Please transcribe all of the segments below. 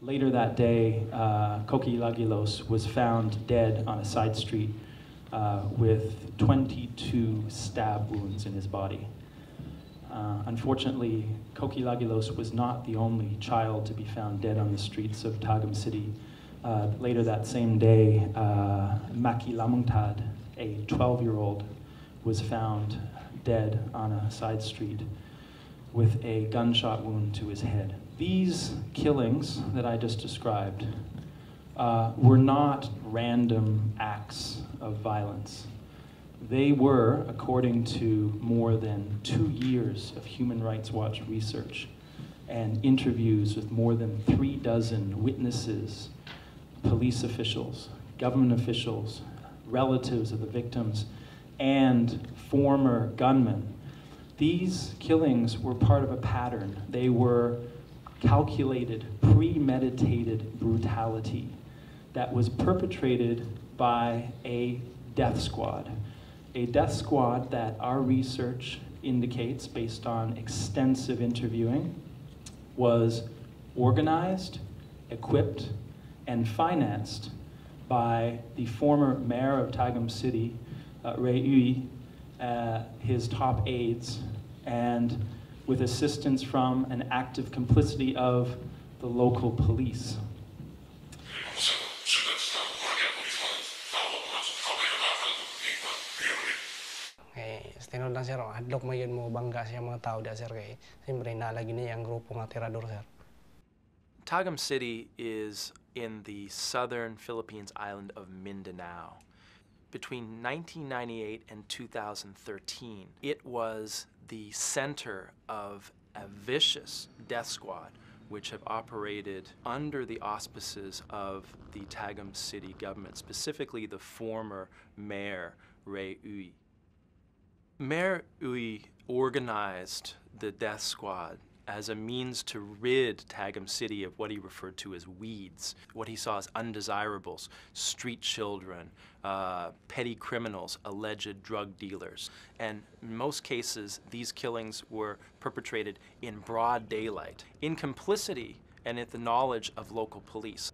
Later that day, Koki Lagilos was found dead on a side street with 22 stab wounds in his body. Unfortunately, Koki Lagilos was not the only child to be found dead on the streets of Tagum City. Later that same day, Maki Lamungtad, a 12-year-old, was found dead on a side street with a gunshot wound to his head. These killings that I just described were not random acts of violence. They were, according to more than 2 years of Human Rights Watch research and interviews with more than 36 witnesses, police officials, government officials, relatives of the victims, and former gunmen, these killings were part of a pattern. They were calculated, premeditated brutality that was perpetrated by a death squad. A death squad that our research indicates, based on extensive interviewing, was organized, equipped, and financed by the former mayor of Tagum City, Ray Ui, his top aides, and with assistance from an active complicity of the local police. Tinod lang sir, hadlok mo yun mo bangga siya mga tao da sir kay siyempre nalagi niya ang grupo nga tirador sir. Tagum City is in the southern Philippines island of Mindanao. Between 1998 and 2013, it was the center of a vicious death squad which have operated under the auspices of the Tagum City government, specifically the former mayor, Ray Ui. Mayor Ui organized the death squad as a means to rid Tagum City of what he referred to as weeds, what he saw as undesirables, street children, petty criminals, alleged drug dealers. And in most cases, these killings were perpetrated in broad daylight, in complicity and at the knowledge of local police.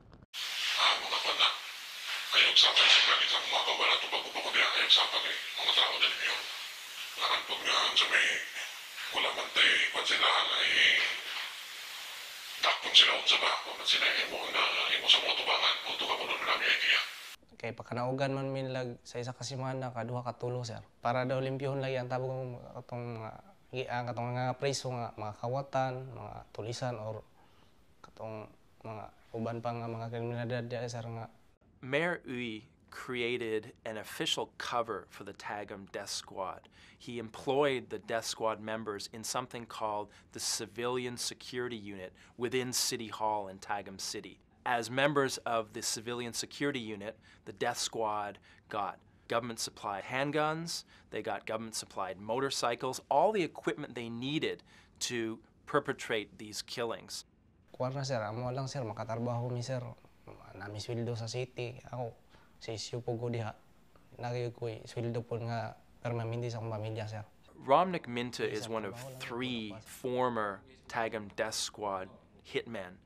Kay pakanaugan man minlag sa isa ka semana kaduha ka tulo sir. Para daw limpyahon lagi ang tabang katong katong nga preso nga mga kawatan, mga tulisan or katong mga uban pa nga mga kriminalidad dia sir nga. Mayor Ui created an official cover for the Tagum Death Squad. He employed the Death Squad members in something called the Civilian Security Unit within City Hall in Tagum City. As members of the Civilian Security Unit, the Death Squad got government-supplied handguns, they got government-supplied motorcycles, all the equipment they needed to perpetrate these killings. Kuwan na sir, amo lang sir, makatarbaho mi sir. Nami sweldo sa city. Ako, sa isyu po ko diha. Nagay ko sweldo po nga permanente sa akong pamilya sir. Romnick Minta is one of 3 former Tagum Death Squad hitmen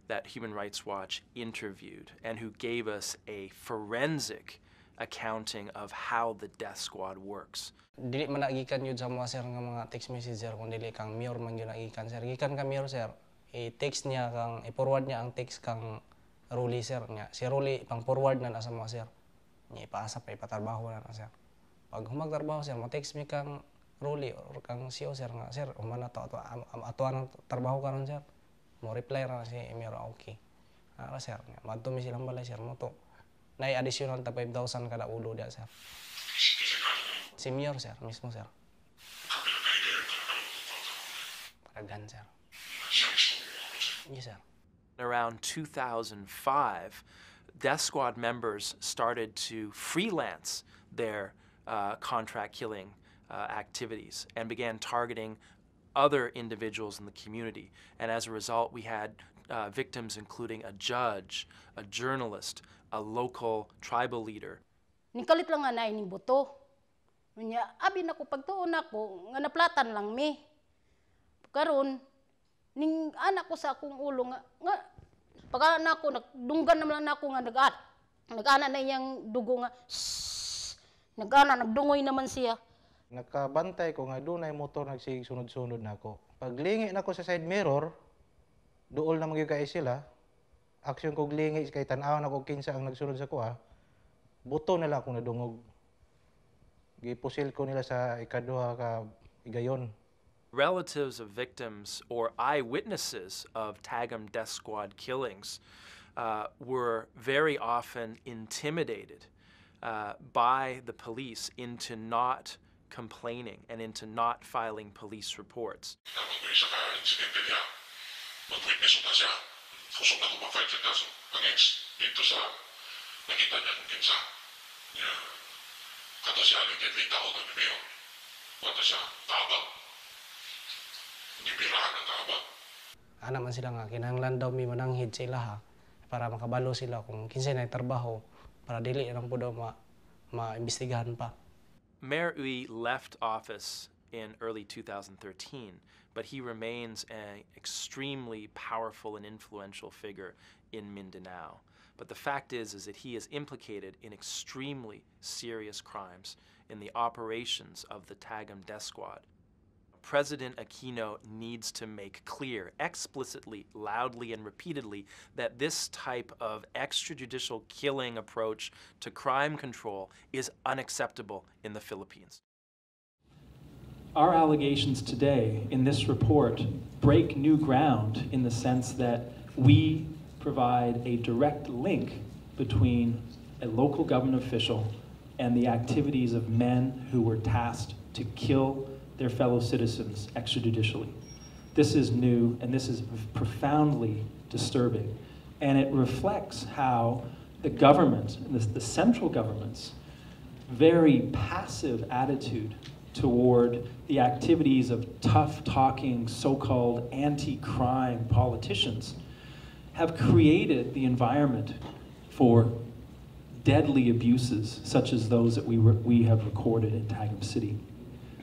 that Human Rights Watch interviewed and who gave us a forensic accounting of how the death squad works. Dili man nagikan yun sa mga sir nga mga text message sir kung dili kang mayor man yun nagikan sir. Gikan ka mayor sir, i-text niya kang i-forward niya ang text kang Ruli sir niya. Si Ruli pang forward na sa mga sir. Niya ipaasa pa ipatarbaho na sir. Pag humagtarbaho sir, ma-text mi kang Ruli or kang CEO sir nga sir, umana to atuan ang trabaho karon sir. Mo reply ra si Emir okay. Ara sir, madto mi silang balay sir mo to. Nay additional ta 5,000 kada ulo dia sir. Si Mayor sir, mismo sir. Paragan sir. Yes sir. Around 2005, Death Squad members started to freelance their contract killing activities and began targeting other individuals in the community. And as a result, we had victims including a judge, a journalist, a local tribal leader. Nikalit lang nga na ining buto. Nya, abi na ko pagtuon ako, nga naplatan lang mi. Karon ning anak ko sa akong ulo nga Pagka na ako, nagdunggan naman na ako nga nag-ana na iyang dugo nga, nagdungoy naman siya. Nakabantay ko nga doon ay motor nagsig sunod-sunod na ako. Paglingi na ako sa side mirror, dool na magyugay sila. Aksyon kog lingi kay tan-aw na kog kinsa ang nagsunod sa kuha. Buto na lang ako nadungog. Gipusil ko nila sa ikaduha ka igayon. Relatives of victims or eyewitnesses of Tagum Death Squad killings were very often intimidated by the police into not complaining and into not filing police reports. Kapag may isa ka insidente niya, mag-witness mo na siya. Kusog na kung ma-fight sa kaso against dito sa nakita niya kung kinsa. Kata siya nagkidling tao kami mayor. Kata siya tabang. Gibirahan ang tabang. Ana man sila nga, kinahanglan daw may mananghid sila ha, para makabalo sila kung kinsay na trabaho, para dili lang po daw maimbestigahan pa. Mayor Uy left office in early 2013, but he remains an extremely powerful and influential figure in Mindanao. But the fact is that he is implicated in extremely serious crimes in the operations of the Tagum Death Squad. President Aquino needs to make clear, explicitly, loudly, and repeatedly, that this type of extrajudicial killing approach to crime control is unacceptable in the Philippines. Our allegations today in this report break new ground in the sense that we provide a direct link between a local government official and the activities of men who were tasked to kill their fellow citizens extrajudicially. This is new and this is profoundly disturbing. And it reflects how the government, the central government's very passive attitude toward the activities of tough-talking, so-called anti-crime politicians have created the environment for deadly abuses such as those that we have recorded in Tagum City.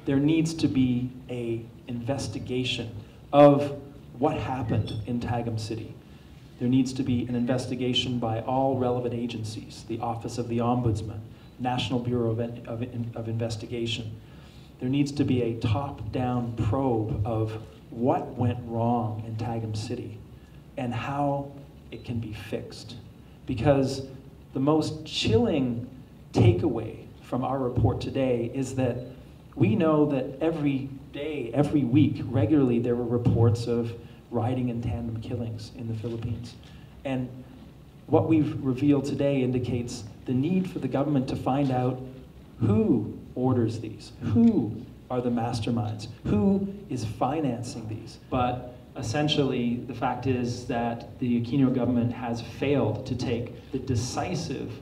There needs to be an investigation of what happened in Tagum City. There needs to be an investigation by all relevant agencies, the Office of the Ombudsman, National Bureau of Investigation. There needs to be a top-down probe of what went wrong in Tagum City and how it can be fixed. Because the most chilling takeaway from our report today is that we know that every day, every week, regularly there were reports of riding in tandem killings in the Philippines. And what we've revealed today indicates the need for the government to find out who orders these, who are the masterminds, who is financing these. But essentially, the fact is that the Aquino government has failed to take the decisive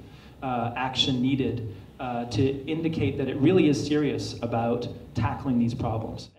action needed to indicate that it really is serious about tackling these problems.